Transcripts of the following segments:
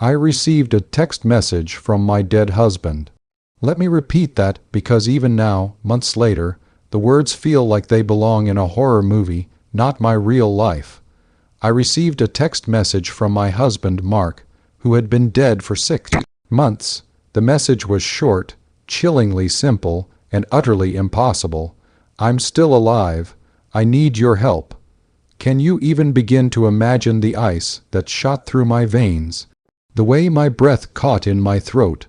I received a text message from my dead husband. Let me repeat that because even now, months later, the words feel like they belong in a horror movie, not my real life. I received a text message from my husband, Mark, who had been dead for 6 months. The message was short, chillingly simple, and utterly impossible. I'm still alive. I need your help. Can you even begin to imagine the ice that shot through my veins? The way my breath caught in my throat,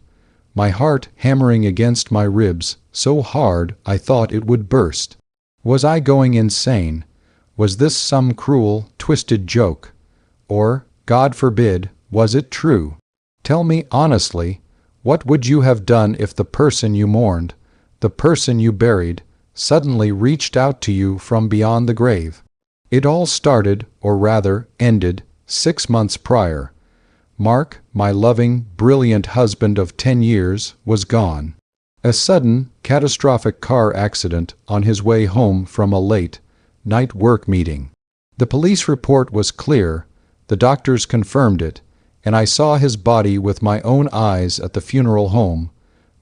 my heart hammering against my ribs so hard I thought it would burst. Was I going insane? Was this some cruel, twisted joke? Or, God forbid, was it true? Tell me honestly, what would you have done if the person you mourned, the person you buried, suddenly reached out to you from beyond the grave? It all started, or rather, ended, 6 months prior. Mark, my loving, brilliant husband of 10 years, was gone. A sudden, catastrophic car accident on his way home from a late night work meeting. The police report was clear, the doctors confirmed it, and I saw his body with my own eyes at the funeral home,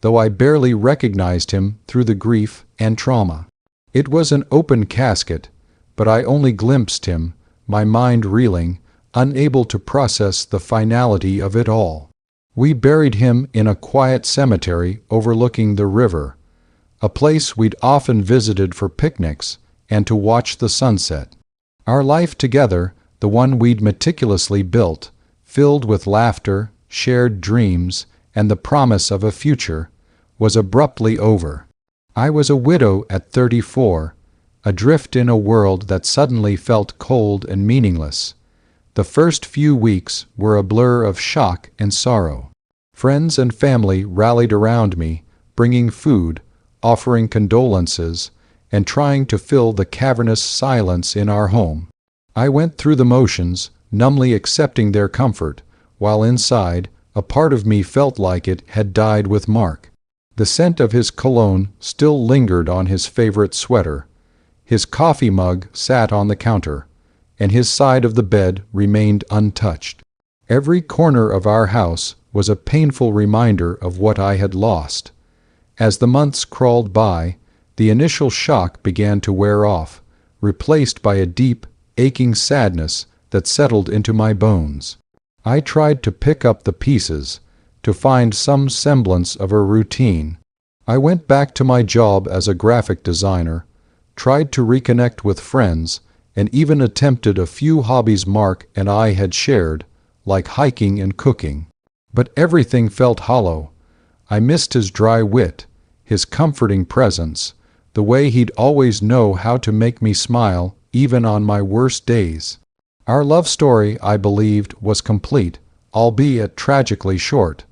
though I barely recognized him through the grief and trauma. It was an open casket, but I only glimpsed him, my mind reeling, unable to process the finality of it all. We buried him in a quiet cemetery overlooking the river, a place we'd often visited for picnics and to watch the sunset. Our life together, the one we'd meticulously built, filled with laughter, shared dreams, and the promise of a future, was abruptly over. I was a widow at 34, adrift in a world that suddenly felt cold and meaningless. The first few weeks were a blur of shock and sorrow. Friends and family rallied around me, bringing food, offering condolences, and trying to fill the cavernous silence in our home. I went through the motions, numbly accepting their comfort, while inside, a part of me felt like it had died with Mark. The scent of his cologne still lingered on his favorite sweater. His coffee mug sat on the counter, and his side of the bed remained untouched. Every corner of our house was a painful reminder of what I had lost. As the months crawled by, the initial shock began to wear off, replaced by a deep, aching sadness that settled into my bones. I tried to pick up the pieces, to find some semblance of a routine. I went back to my job as a graphic designer, tried to reconnect with friends, and even attempted a few hobbies Mark and I had shared, like hiking and cooking. But everything felt hollow. I missed his dry wit, his comforting presence, the way he'd always know how to make me smile even on my worst days. Our love story, I believed, was complete, albeit tragically short.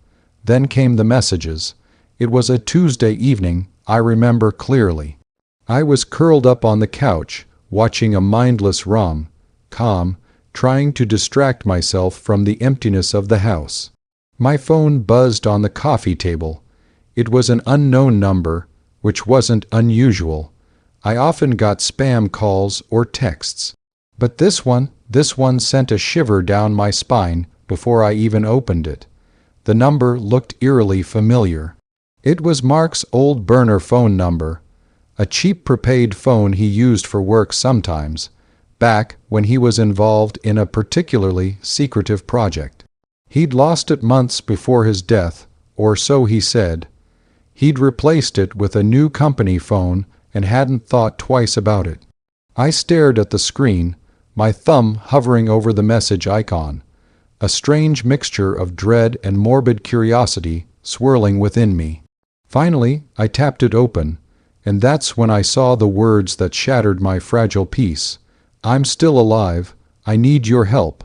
Then came the messages. It was a Tuesday evening, I remember clearly. I was curled up on the couch, watching a mindless rom-com, trying to distract myself from the emptiness of the house. My phone buzzed on the coffee table. It was an unknown number, which wasn't unusual. I often got spam calls or texts. But this one sent a shiver down my spine before I even opened it. The number looked eerily familiar. It was Mark's old burner phone number, a cheap prepaid phone he used for work sometimes, back when he was involved in a particularly secretive project. He'd lost it months before his death, or so he said. He'd replaced it with a new company phone and hadn't thought twice about it. I stared at the screen, my thumb hovering over the message icon, a strange mixture of dread and morbid curiosity swirling within me. Finally, I tapped it open, and that's when I saw the words that shattered my fragile peace. I'm still alive. I need your help.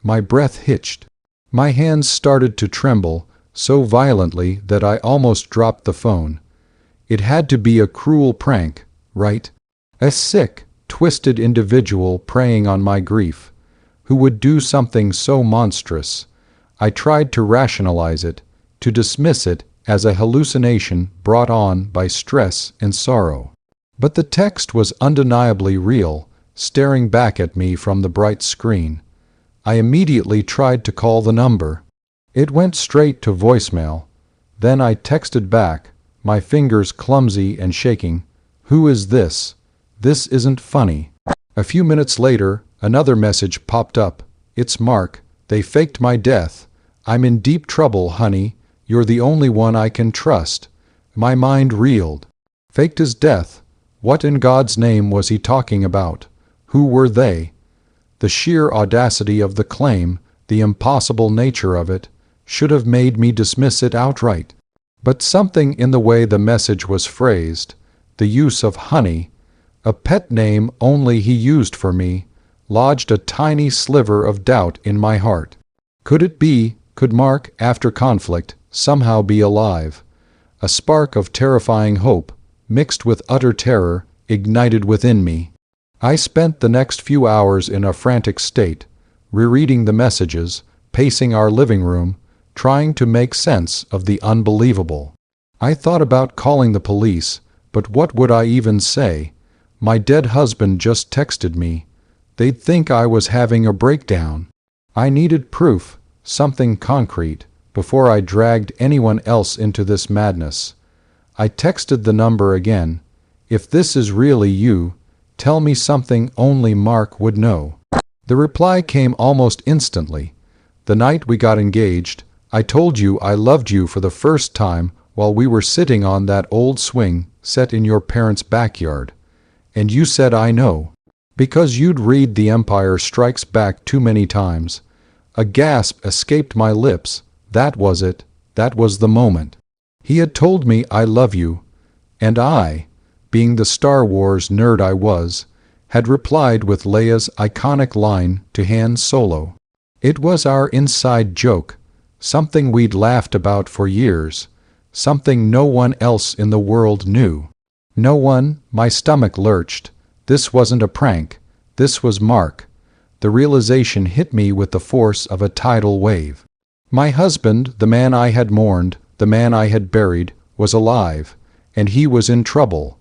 My breath hitched. My hands started to tremble so violently that I almost dropped the phone. It had to be a cruel prank, right? A sick, twisted individual preying on my grief. Who would do something so monstrous? I tried to rationalize it, to dismiss it as a hallucination brought on by stress and sorrow. But the text was undeniably real, staring back at me from the bright screen. I immediately tried to call the number. It went straight to voicemail. Then I texted back, my fingers clumsy and shaking, "Who is this? This isn't funny." A few minutes later, another message popped up. "It's Mark. They faked my death. I'm in deep trouble, honey. You're the only one I can trust." My mind reeled. Faked his death? What in God's name was he talking about? Who were they? The sheer audacity of the claim, the impossible nature of it, should have made me dismiss it outright. But something in the way the message was phrased, the use of honey, a pet name only he used for me, lodged a tiny sliver of doubt in my heart. Could Mark, after conflict, somehow be alive? A spark of terrifying hope, mixed with utter terror, ignited within me. I spent the next few hours in a frantic state, rereading the messages, pacing our living room, trying to make sense of the unbelievable. I thought about calling the police, but what would I even say? My dead husband just texted me. They'd think I was having a breakdown. I needed proof, something concrete, before I dragged anyone else into this madness. I texted the number again. "If this is really you, tell me something only Mark would know." The reply came almost instantly. "The night we got engaged, I told you I loved you for the first time while we were sitting on that old swing set in your parents' backyard. And you said I know. Because you'd read The Empire Strikes Back too many times." A gasp escaped my lips. That was it. That was the moment. He had told me I love you, and I, being the Star Wars nerd I was, had replied with Leia's iconic line to Han Solo. It was our inside joke, something we'd laughed about for years, something no one else in the world knew. No one. My stomach lurched. This wasn't a prank. This was Mark. The realization hit me with the force of a tidal wave. My husband, the man I had mourned, the man I had buried, was alive, and he was in trouble.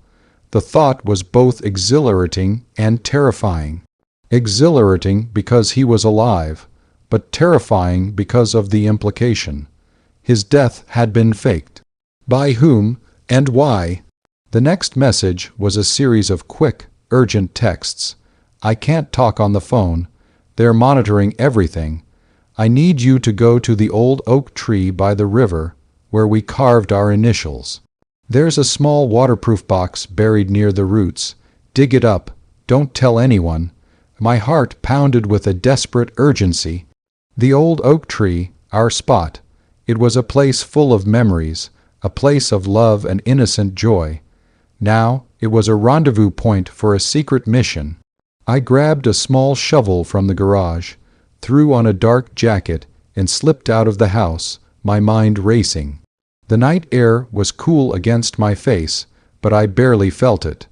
The thought was both exhilarating and terrifying. Exhilarating because he was alive, but terrifying because of the implication. His death had been faked. By whom and why? The next message was a series of quick, urgent texts. "I can't talk on the phone. They're monitoring everything. I need you to go to the old oak tree by the river where we carved our initials. There's a small waterproof box buried near the roots. Dig it up. Don't tell anyone." My heart pounded with a desperate urgency. The old oak tree, our spot. It was a place full of memories, a place of love and innocent joy. Now it was a rendezvous point for a secret mission. I grabbed a small shovel from the garage, threw on a dark jacket, and slipped out of the house, my mind racing. The night air was cool against my face, but I barely felt it.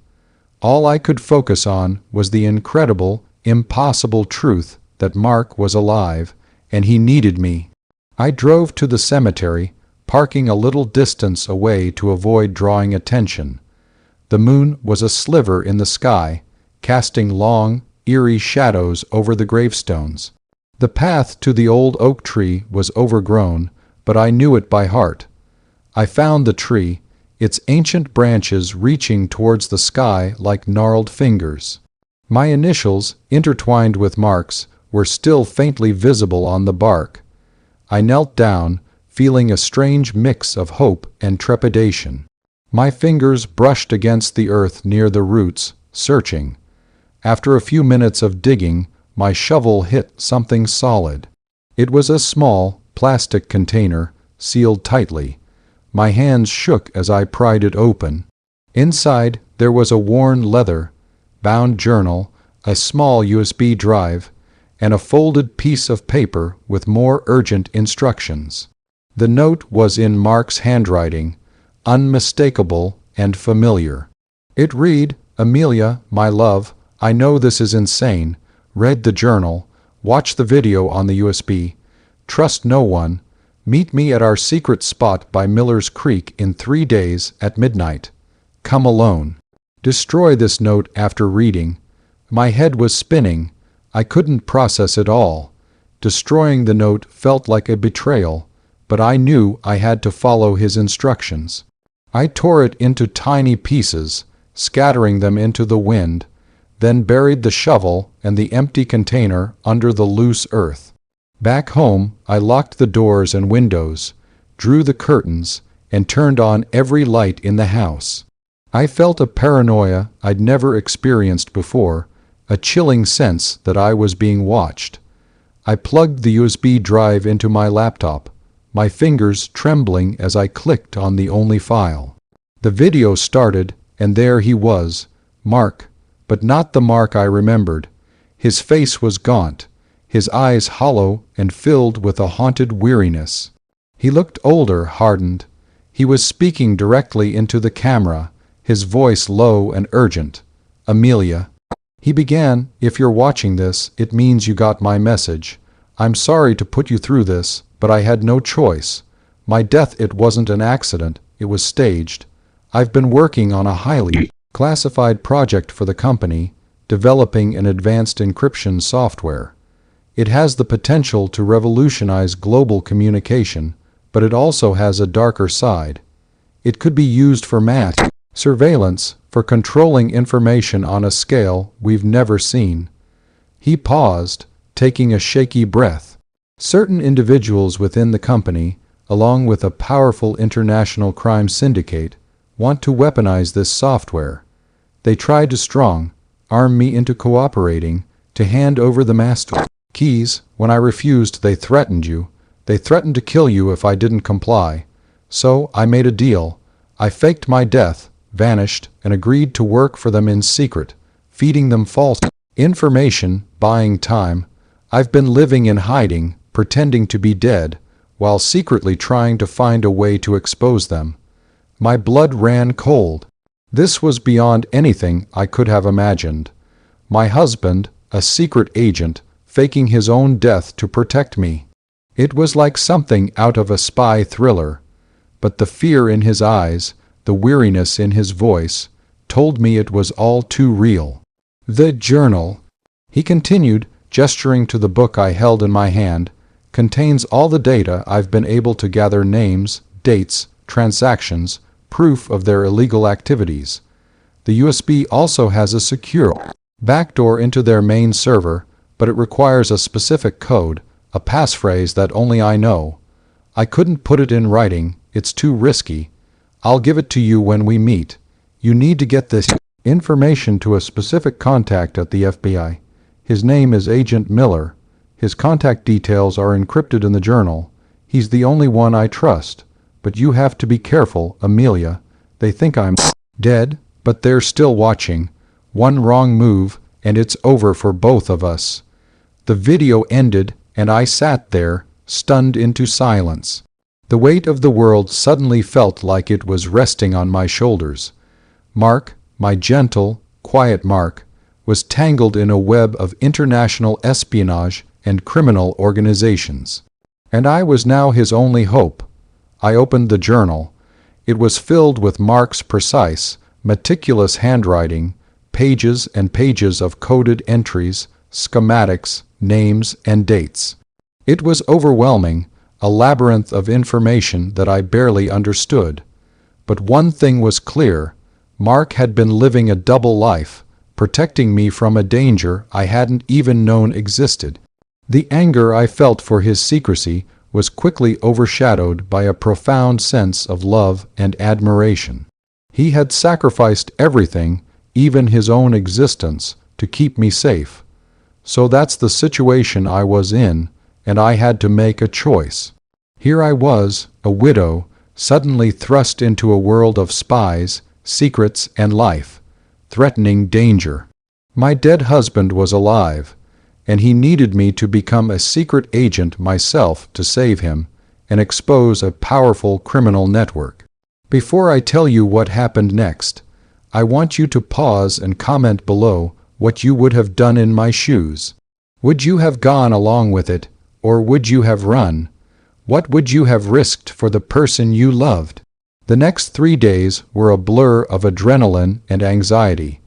All I could focus on was the incredible, impossible truth that Mark was alive, and he needed me. I drove to the cemetery, parking a little distance away to avoid drawing attention. The moon was a sliver in the sky, casting long, eerie shadows over the gravestones. The path to the old oak tree was overgrown, but I knew it by heart. I found the tree, its ancient branches reaching towards the sky like gnarled fingers. My initials, intertwined with Mark's, were still faintly visible on the bark. I knelt down, feeling a strange mix of hope and trepidation. My fingers brushed against the earth near the roots, searching. After a few minutes of digging, my shovel hit something solid. It was a small, plastic container, sealed tightly. My hands shook as I pried it open. Inside, there was a worn leather-bound journal, a small USB drive, and a folded piece of paper with more urgent instructions. The note was in Mark's handwriting, unmistakable and familiar. It read, "Amelia, my love, I know this is insane. Read the journal. Watch the video on the USB. Trust no one. Meet me at our secret spot by Miller's Creek in 3 days at midnight. Come alone." Destroy this note after reading. My head was spinning. I couldn't process it all. Destroying the note felt like a betrayal, but I knew I had to follow his instructions. I tore it into tiny pieces, scattering them into the wind, then buried the shovel and the empty container under the loose earth. Back home, I locked the doors and windows, drew the curtains, and turned on every light in the house. I felt a paranoia I'd never experienced before, a chilling sense that I was being watched. I plugged the USB drive into my laptop, my fingers trembling as I clicked on the only file. The video started, and there he was, Mark, but not the Mark I remembered. His face was gaunt, his eyes hollow and filled with a haunted weariness. He looked older, hardened. He was speaking directly into the camera, his voice low and urgent. "Amelia," he began, "if you're watching this, it means you got my message. I'm sorry to put you through this, but I had no choice. My death, it wasn't an accident, it was staged. I've been working on a highly classified project for the company, developing an advanced encryption software. It has the potential to revolutionize global communication, but it also has a darker side. It could be used for mass surveillance, for controlling information on a scale we've never seen." He paused, taking a shaky breath. "Certain individuals within the company, along with a powerful international crime syndicate, want to weaponize this software. They tried to arm me into cooperating, to hand over the master keys. When I refused, they threatened you. They threatened to kill you if I didn't comply. So I made a deal. I faked my death, vanished, and agreed to work for them in secret, feeding them false information, buying time. I've been living in hiding, pretending to be dead, while secretly trying to find a way to expose them." My blood ran cold. This was beyond anything I could have imagined. My husband, a secret agent, faking his own death to protect me. It was like something out of a spy thriller. But the fear in his eyes, the weariness in his voice, told me it was all too real. "The journal," he continued, gesturing to the book I held in my hand, "contains all the data I've been able to gather: names, dates, transactions, proof of their illegal activities. The USB also has a secure backdoor into their main server, but it requires a specific code, a passphrase that only I know. I couldn't put it in writing, it's too risky. I'll give it to you when we meet. You need to get this information to a specific contact at the FBI. His name is Agent Miller. His contact details are encrypted in the journal. He's the only one I trust. But you have to be careful, Amelia. They think I'm dead, but they're still watching. One wrong move, and it's over for both of us." The video ended, and I sat there, stunned into silence. The weight of the world suddenly felt like it was resting on my shoulders. Mark, my gentle, quiet Mark, was tangled in a web of international espionage and criminal organizations. And I was now his only hope. I opened the journal. It was filled with Mark's precise, meticulous handwriting, pages and pages of coded entries, schematics, names, and dates. It was overwhelming, a labyrinth of information that I barely understood. But one thing was clear: Mark had been living a double life, protecting me from a danger I hadn't even known existed. The anger I felt for his secrecy was quickly overshadowed by a profound sense of love and admiration. He had sacrificed everything, even his own existence, to keep me safe. So that's the situation I was in, and I had to make a choice. Here I was, a widow, suddenly thrust into a world of spies, secrets, and life, threatening danger. My dead husband was alive, and he needed me to become a secret agent myself to save him and expose a powerful criminal network. Before I tell you what happened next, I want you to pause and comment below what you would have done in my shoes. Would you have gone along with it, or would you have run? What would you have risked for the person you loved? The next 3 days were a blur of adrenaline and anxiety.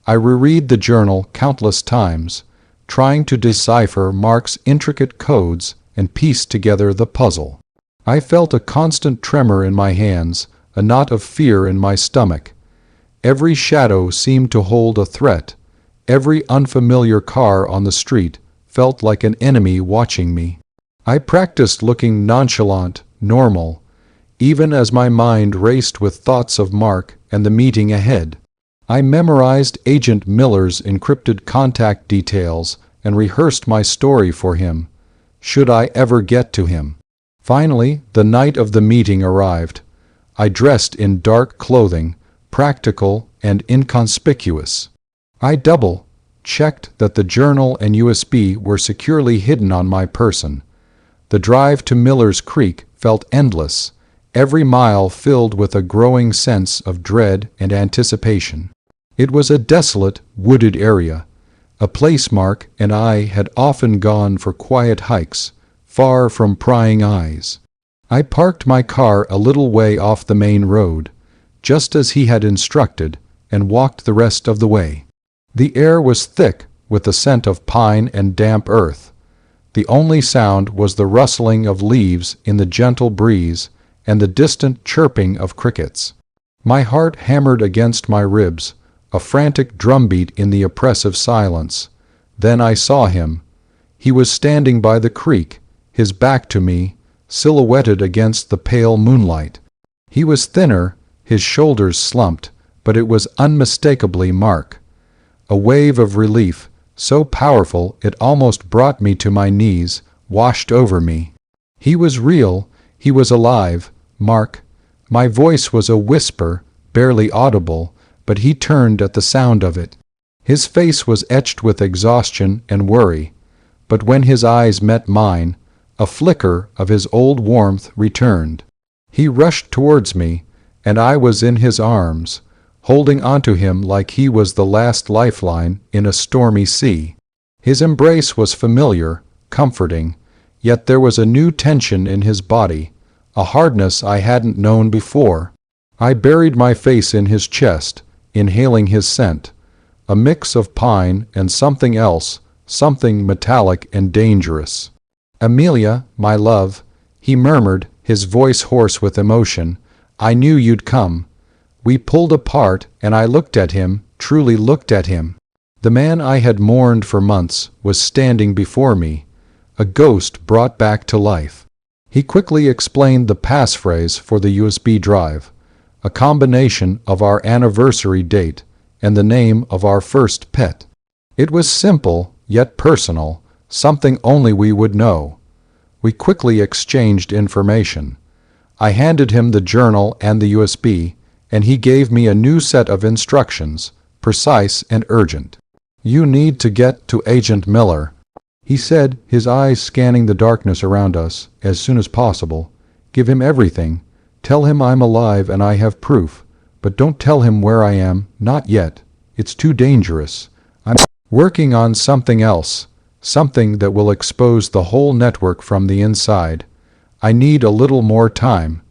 I reread the journal countless times, trying to decipher Mark's intricate codes and piece together the puzzle. I felt a constant tremor in my hands, a knot of fear in my stomach. Every shadow seemed to hold a threat. Every unfamiliar car on the street felt like an enemy watching me. I practiced looking nonchalant, normal, even as my mind raced with thoughts of Mark and the meeting ahead. I memorized Agent Miller's encrypted contact details and rehearsed my story for him, should I ever get to him. Finally, the night of the meeting arrived. I dressed in dark clothing, practical and inconspicuous. I double-checked that the journal and USB were securely hidden on my person. The drive to Miller's Creek felt endless, every mile filled with a growing sense of dread and anticipation. It was a desolate, wooded area, a place Mark and I had often gone for quiet hikes, far from prying eyes. I parked my car a little way off the main road, just as he had instructed, and walked the rest of the way. The air was thick with the scent of pine and damp earth. The only sound was the rustling of leaves in the gentle breeze and the distant chirping of crickets. My heart hammered against my ribs, a frantic drumbeat in the oppressive silence. Then I saw him. He was standing by the creek, his back to me, silhouetted against the pale moonlight. He was thinner, his shoulders slumped, but it was unmistakably Mark. A wave of relief, so powerful it almost brought me to my knees, washed over me. He was real, he was alive, Mark. My voice was a whisper, barely audible, but he turned at the sound of it. His face was etched with exhaustion and worry, but when his eyes met mine, a flicker of his old warmth returned. He rushed towards me, and I was in his arms, holding onto him like he was the last lifeline in a stormy sea. His embrace was familiar, comforting, yet there was a new tension in his body, a hardness I hadn't known before. I buried my face in his chest, inhaling his scent, a mix of pine and something else, something metallic and dangerous. "Amelia, my love," he murmured, his voice hoarse with emotion, "I knew you'd come." We pulled apart, and I looked at him, truly looked at him. The man I had mourned for months was standing before me, a ghost brought back to life. He quickly explained the passphrase for the USB drive, a combination of our anniversary date and the name of our first pet. It was simple, yet personal, something only we would know. We quickly exchanged information. I handed him the journal and the USB, and he gave me a new set of instructions, precise and urgent. "You need to get to Agent Miller," he said, his eyes scanning the darkness around us, "as soon as possible. Give him everything. Tell him I'm alive and I have proof. But don't tell him where I am, not yet. It's too dangerous. I'm working on something else, something that will expose the whole network from the inside. I need a little more time."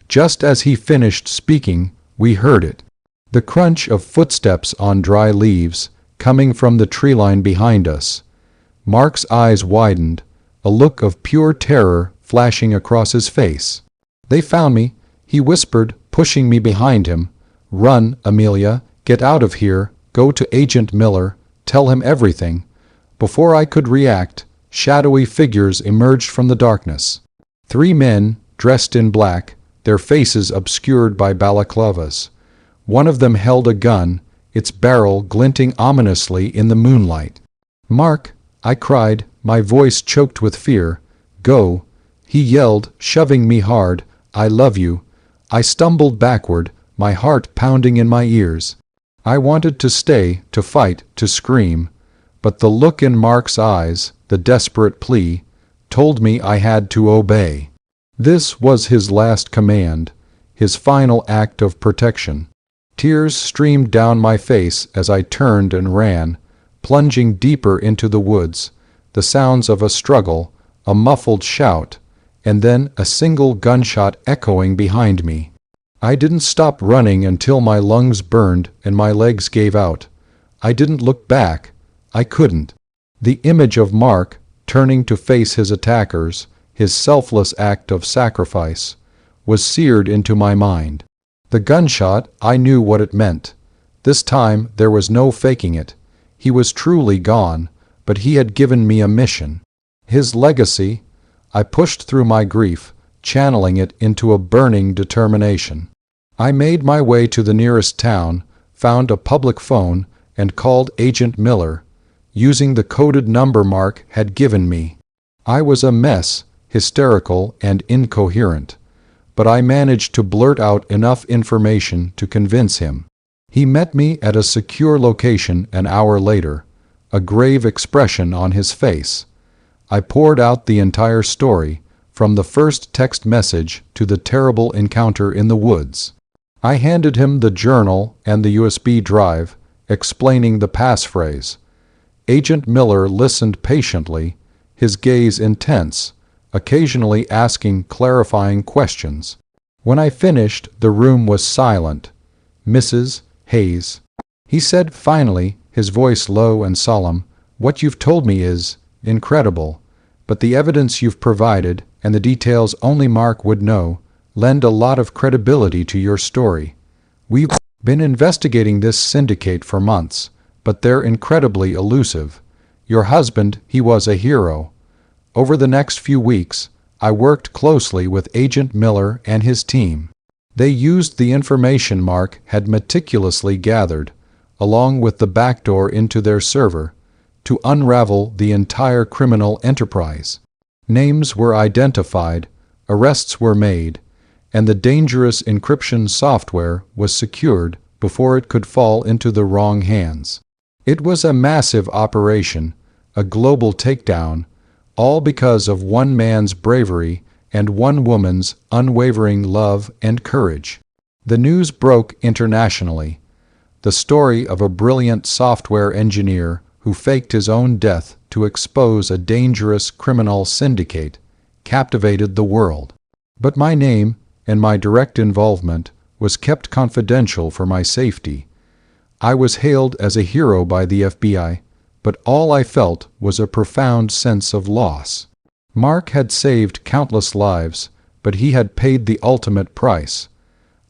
Just as he finished speaking, we heard it. The crunch of footsteps on dry leaves, coming from the tree line behind us. Mark's eyes widened, a look of pure terror flashing across his face. "They found me," he whispered, pushing me behind him. "Run, Amelia, get out of here, go to Agent Miller, tell him everything." Before I could react, shadowy figures emerged from the darkness. 3 men, dressed in black, their faces obscured by balaclavas. One of them held a gun, its barrel glinting ominously in the moonlight. "Mark," I cried, my voice choked with fear. "Go," he yelled, shoving me hard. "I love you." I stumbled backward, my heart pounding in my ears. I wanted to stay, to fight, to scream, but the look in Mark's eyes, the desperate plea, told me I had to obey. This was his last command, his final act of protection. Tears streamed down my face as I turned and ran, plunging deeper into the woods, the sounds of a struggle, a muffled shout, and then a single gunshot echoing behind me. I didn't stop running until my lungs burned and my legs gave out. I didn't look back. I couldn't. The image of Mark, turning to face his attackers, his selfless act of sacrifice, was seared into my mind. The gunshot, I knew what it meant. This time there was no faking it. He was truly gone, but he had given me a mission. His legacy. I pushed through my grief, channeling it into a burning determination. I made my way to the nearest town, found a public phone, and called Agent Miller, using the coded number Mark had given me. I was a mess, hysterical and incoherent, but I managed to blurt out enough information to convince him. He met me at a secure location an hour later, a grave expression on his face. I poured out the entire story, from the first text message to the terrible encounter in the woods. I handed him the journal and the USB drive, explaining the passphrase. Agent Miller listened patiently, his gaze intense, occasionally asking clarifying questions. When I finished, the room was silent. "Mrs. Hayes," he said finally, his voice low and solemn, "what you've told me is incredible, but the evidence you've provided, and the details only Mark would know, lend a lot of credibility to your story. We've been investigating this syndicate for months, but they're incredibly elusive. Your husband, he was a hero. Over the next few weeks, I worked closely with Agent Miller and his team. They used the information Mark had meticulously gathered, along with the backdoor into their server, to unravel the entire criminal enterprise. Names were identified, arrests were made, and the dangerous encryption software was secured before it could fall into the wrong hands. It was a massive operation, a global takedown, all because of one man's bravery and one woman's unwavering love and courage. The news broke internationally. The story of a brilliant software engineer who faked his own death to expose a dangerous criminal syndicate captivated the world. But my name and my direct involvement was kept confidential for my safety. I was hailed as a hero by the FBI, but all I felt was a profound sense of loss. Mark had saved countless lives, but he had paid the ultimate price.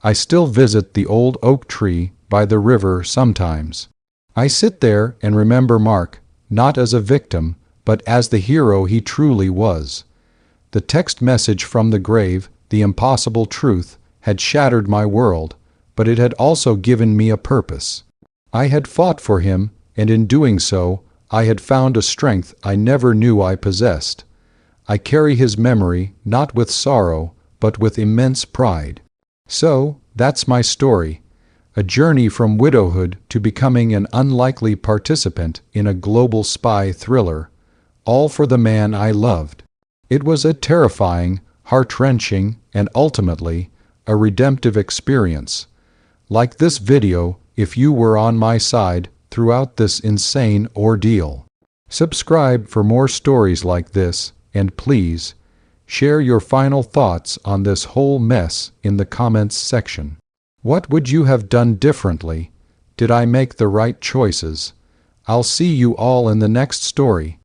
I still visit the old oak tree by the river sometimes. I sit there and remember Mark, not as a victim, but as the hero he truly was. The text message from the grave, the impossible truth, had shattered my world, but it had also given me a purpose. I had fought for him, and in doing so, I had found a strength I never knew I possessed. I carry his memory not with sorrow, but with immense pride. So, that's my story. A journey from widowhood to becoming an unlikely participant in a global spy thriller, all for the man I loved. It was a terrifying, heart-wrenching, and ultimately, a redemptive experience. Like this video, if you were on my side throughout this insane ordeal. Subscribe for more stories like this, and please, share your final thoughts on this whole mess in the comments section. What would you have done differently? Did I make the right choices? I'll see you all in the next story.